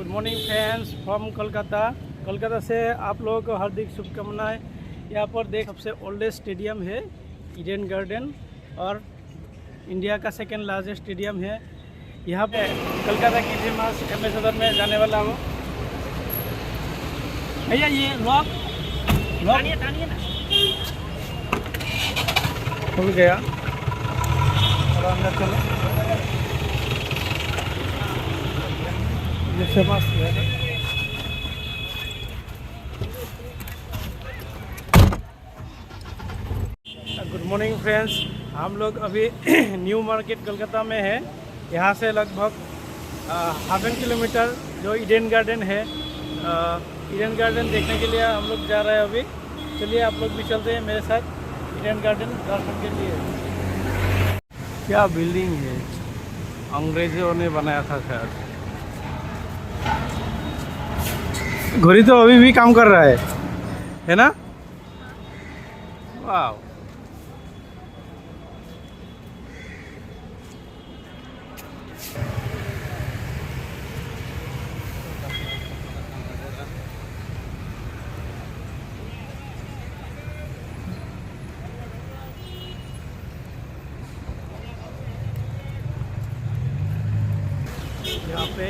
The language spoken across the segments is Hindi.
Good morning friends from Kolkata से आप लोगों को हार्दिक शुभकामनाएं। यहाँ पर देख सबसे ओल्डेस्ट स्टेडियम है ईडन गार्डन और इंडिया का सेकेंड लार्जेस्ट स्टेडियम है। यहाँ पे कोलकाता की फेमस एम एस सदन में जाने वाला हूँ। भैया ये लॉक टानिए ना खुल गया और अंदर चलो। ये फेमस है। गुड मॉर्निंग फ्रेंड्स, हम लोग अभी न्यू मार्केट कोलकाता में है। यहाँ से लगभग हाफ एन किलोमीटर जो ईडन गार्डन है, ईडन गार्डन देखने के लिए हम लोग जा रहे हैं अभी। चलिए आप लोग भी चलते हैं मेरे साथ ईडन गार्डन दर्शन के लिए। क्या बिल्डिंग है, अंग्रेजों ने बनाया था शायद। घड़ी तो अभी भी काम कर रहा है ना। वाह, यहाँ पे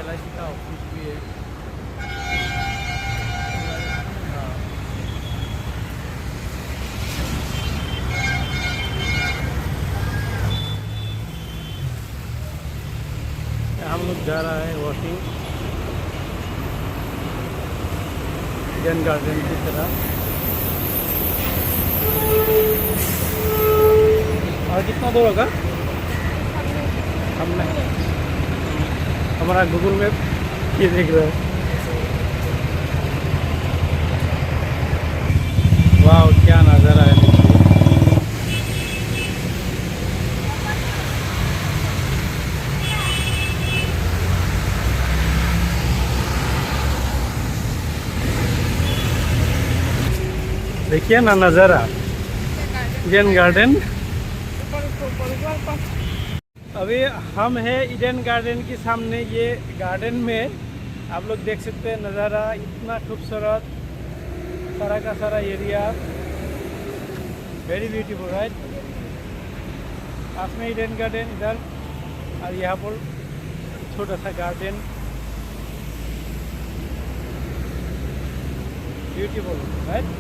LIC का ऑफिस भी है। हम लोग जा रहा है वॉकिंग ईडन गार्डन की तरह। और कितना दूर होगा हमने, हमारा गूगल मैप ये देख रहा है। वाह क्या नज़ारा है। देखिए ना नज़ारा ईडन गार्डन। अभी हम हैं ईडन गार्डन के सामने। ये गार्डन में आप लोग देख सकते हैं नज़ारा, इतना खूबसूरत सारा का सारा एरिया, वेरी ब्यूटीफुल राइट। पास में ईडन गार्डन इधर और यहाँ पर छोटा सा गार्डन, ब्यूटीफुल राइट।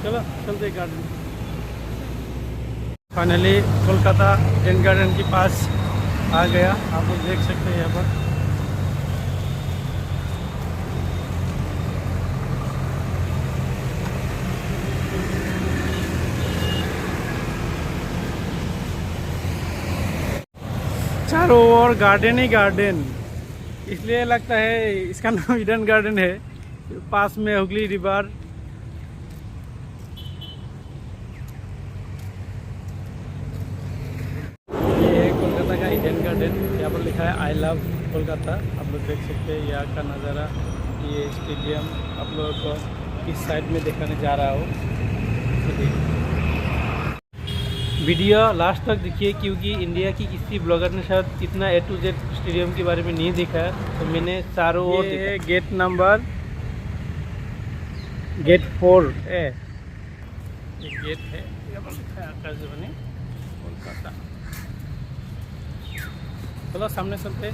चलो चलते garden. Finally Kolkata Eden garden के पास आ गया। आप लोग देख सकते हैं यहाँ पर। चारों ओर गार्डन ही गार्डन, इसलिए लगता है इसका नाम ईडन गार्डन है। पास में हुगली रिवर। ईडन गार्डन यहाँ पर लिखा है आई लव कोलकाता। आप लोग देख सकते हैं यहाँ का नज़ारा। ये स्टेडियम आप लोगों को इस साइड में दिखाने जा रहा हूँ। वीडियो लास्ट तक देखिए, क्योंकि इंडिया की किसी ब्लॉगर ने शायद इतना A to Z स्टेडियम के बारे में नहीं देखा है, तो मैंने चारों ओर देखा। Gate number gate 4A gate है, यहाँ पर लिखा है आकाशवाणी कोलकाता। चलो सामने चलते।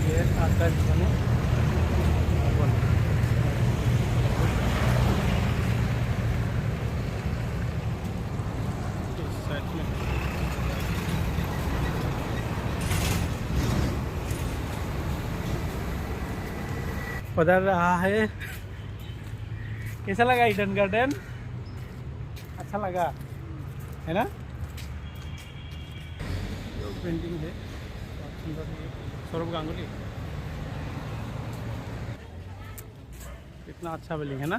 ये आकाशवाणी इस साइड में। उधर रहा है। कैसा लगा ईडन गार्डन? अच्छा लगा है ना। पेंटिंग है बहुत सुंदर है, सौरभ गांगुली। कितना अच्छा बिल्डिंग है ना।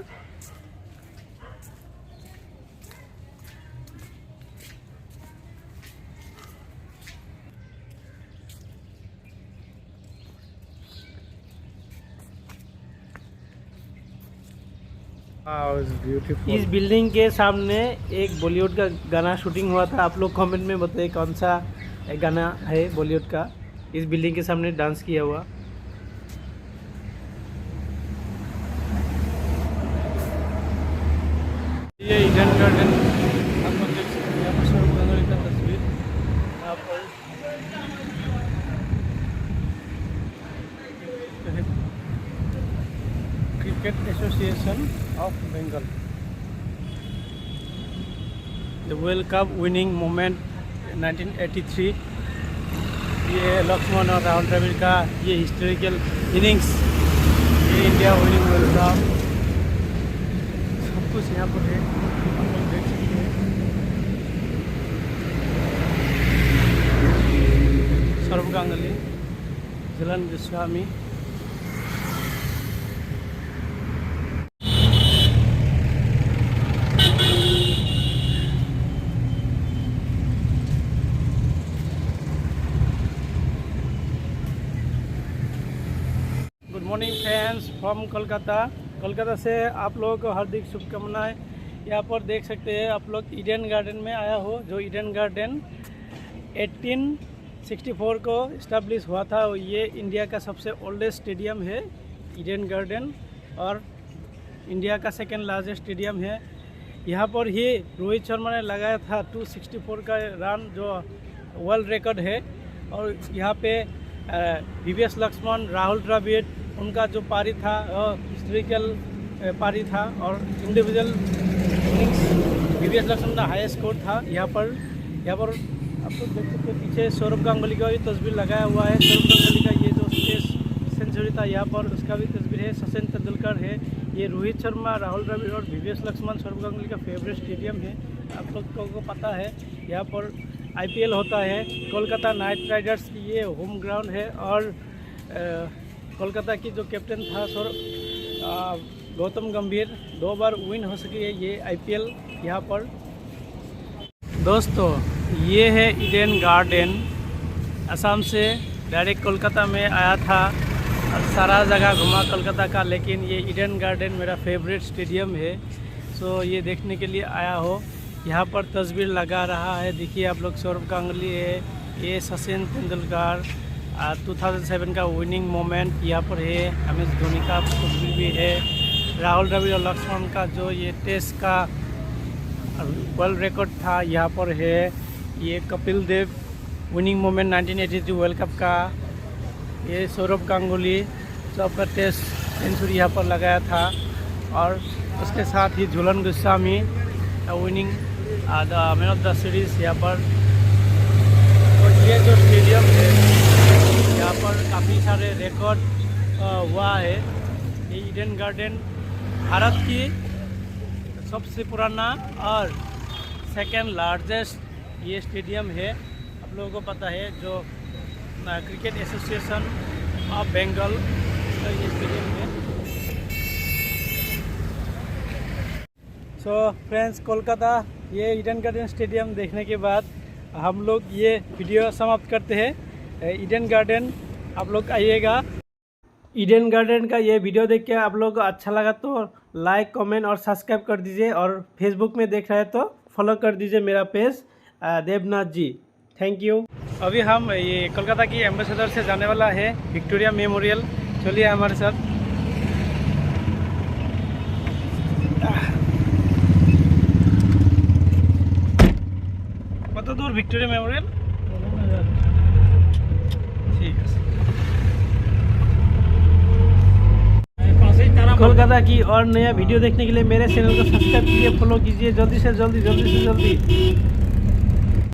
इस बिल्डिंग के सामने एक बॉलीवुड का गाना शूटिंग हुआ था। आप लोग कमेंट में बताइए कौन सा गाना है बॉलीवुड का। इस बिल्डिंग के सामने डांस किया हुआ। ये ईडन गार्डन आप लोग देख सकते हैं, यहाँ पर सौरभ गांगुली का तस्वीर। यहाँ पर cricket association of Bengal, the world cup winning moment 1983। ये लक्ष्मण और राहुल द्रविड़ का ये हिस्टोरिकल इनिंग्स, ये इंडिया विनिंग वर्ल्ड कप, सब कुछ यहाँ पर है, आप लोग देख सकते हैं। Saurav Ganguly, Jhulan Goswami. Good morning friends from Kolkata से आप लोगों को हार्दिक शुभकामनाएं। यहाँ पर देख सकते हैं आप लोग ईडन गार्डन में आया हो, जो ईडन गार्डन 1864 को इस्टेब्लिश हुआ था। ये इंडिया का सबसे ओल्डेस्ट स्टेडियम है ईडन गार्डन, और इंडिया का सेकेंड लार्जेस्ट स्टेडियम है। यहाँ पर ही रोहित शर्मा ने लगाया था 264 का रन, जो वर्ल्ड रिकॉर्ड है। और यहाँ पे VVS लक्ष्मण, राहुल द्रविड़, उनका जो पारी था हिस्टोरिकल पारी था, और इंडिविजुअल इनिंग्स VVS लक्ष्मण का हाईएस्ट स्कोर था। यहाँ पर आप लोग देख सकते हैं पीछे सौरभ गांगुली का भी तस्वीर लगाया हुआ है। सौरभ गांगुली का ये जो टेस्ट सेंचुरी था यहाँ पर, उसका भी तस्वीर है। सचिन तेंदुलकर है, ये रोहित शर्मा, राहुल द्रविड़ और VVS लक्ष्मण सौरभ गांगुली का फेवरेट स्टेडियम है। आप लोगों को पता है यहाँ पर IPL होता है। कोलकाता नाइट राइडर्स की ये होम ग्राउंड है, और कोलकाता की जो कैप्टन था गौतम गंभीर 2 बार विन हो सके ये IPL यहाँ पर। दोस्तों ये है ईडन गार्डन, असम से डायरेक्ट कोलकाता में आया था और सारा जगह घुमा कोलकाता का, लेकिन ये ईडन गार्डन मेरा फेवरेट स्टेडियम है। सो ये देखने के लिए आया हो। यहाँ पर तस्वीर लगा रहा है, देखिए आप लोग, सौरभ गांगुली है, ये सचिन तेंदुलकर 2007 का विनिंग मोमेंट यहाँ पर है। MS धोनी का तस्वीर भी है, राहुल द्रविड़ और लक्ष्मण का जो ये टेस्ट का वर्ल्ड रिकॉर्ड था यहाँ पर है। ये Kapil Dev winning moment 1982 world cup का, ये सौरभ गांगुली जो आपका टेस्ट सेंचुरी यहाँ पर लगाया था, और उसके साथ ही Jhulan Goswami winning the man of the series यहाँ पर। और ये जो स्टेडियम है यहाँ पर काफ़ी सारे रिकॉर्ड हुआ है। ये ईडन गार्डन भारत की सबसे पुराना और सेकेंड लार्जेस्ट ये स्टेडियम है। आप लोगों को पता है, जो क्रिकेट एसोसिएशन ऑफ बंगाल का ये स्टेडियम है। सो फ्रेंड्स, कोलकाता ये ईडन गार्डन स्टेडियम देखने के बाद हम लोग ये वीडियो समाप्त करते हैं। ईडन गार्डन आप लोग आइएगा। ईडन गार्डन का ये वीडियो देख के आप लोगों को अच्छा लगा तो लाइक, कमेंट और सब्सक्राइब कर दीजिए, और फेसबुक में देख रहे हैं तो फॉलो कर दीजिए मेरा page Devnath ji. Thank you. अभी हम ये कोलकाता की एम्बेसडर से जाने वाला है विक्टोरिया मेमोरियल। चलिए हमारे साथ। কত দূর ভিক্টোরিয়া মেমোরিয়াল? ঠিক আছে। कोलकाता की और नया वीडियो देखने के लिए मेरे चैनल को सब्सक्राइब कीजिए, फॉलो कीजिए, जल्दी से जल्दी।